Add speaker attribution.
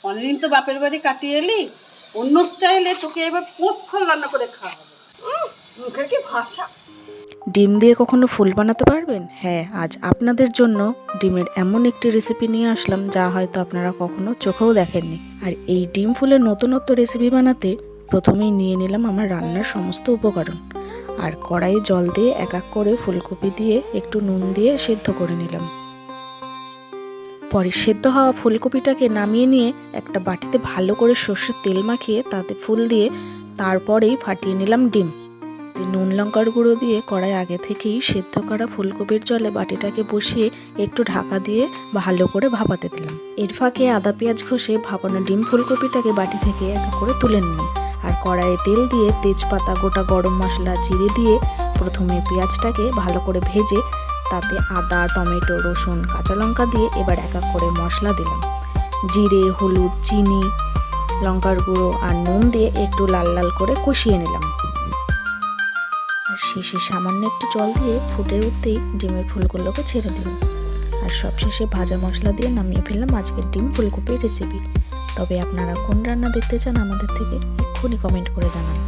Speaker 1: অনেকদিন তো বাপের বাড়ি কাটিয়ে এলি, অন্য স্টাইলে তোকে এবার ফল রান্না করে খাওয়া হবে। মুখের কি ভাষা!
Speaker 2: ডিম দিয়ে কখনো ফুল বানাতে পারবেন? হ্যাঁ, আজ আপনাদের জন্য ডিমের এমন একটি রেসিপি নিয়ে আসলাম যা হয়তো আপনারা কখনো চোখেও দেখেননি। আর এই ডিম ফুলের নতুনত্ব রেসিপি বানাতে প্রথমেই নিয়ে নিলাম আমার রান্নার সমস্ত উপকরণ। আর কড়াইয়ে জল দিয়ে এক এক করে ফুলকপি দিয়ে একটু নুন দিয়ে সেদ্ধ করে নিলাম। পরে সেদ্ধ হওয়া ফুলকপিটাকে নামিয়ে নিয়ে একটা বাটিতে ভালো করে সর্ষের তেল মাখিয়ে তাতে ফুল দিয়ে তারপরেই ফাটিয়ে নিলাম ডিম। নুন লঙ্কার গুঁড়ো দিয়ে কড়াই আগে থেকেই সেদ্ধ করা ফুলকপির জলে বাটিটাকে বসিয়ে একটু ঢাকা দিয়ে ভালো করে ভাপাতে দিলাম। এর ফাঁকে আদা পেঁয়াজ ঘষে ভাপানো ডিম ফুলকপিটাকে বাটি থেকে এক করে তুলে নিলাম। আর কড়াইয়ে তেল দিয়ে তেজপাতা, গোটা গরম মশলা, জিরে দিয়ে প্রথমে পেঁয়াজটাকে ভালো করে ভেজে তাতে আদা, টমেটো, রসুন, কাঁচা লঙ্কা দিয়ে এবার এক এক করে মশলা দিলাম। জিরে, হলুদ, চিনি, লঙ্কার গুঁড়ো আর নুন দিয়ে একটু লাল লাল করে কষিয়ে নিলাম। আর শেষে সামান্য একটু জল দিয়ে ফুটে উঠতেই ডিমের ফুলগুলোকে ছেড়ে দিলাম। আর সবশেষে ভাজা মশলা দিয়ে নামিয়ে ফেললাম আজকের ডিম ফুলকপির রেসিপি। তবে আপনারা কোন রান্না দেখতে চান আমাদের থেকে এক্ষুনি কমেন্ট করে জানান।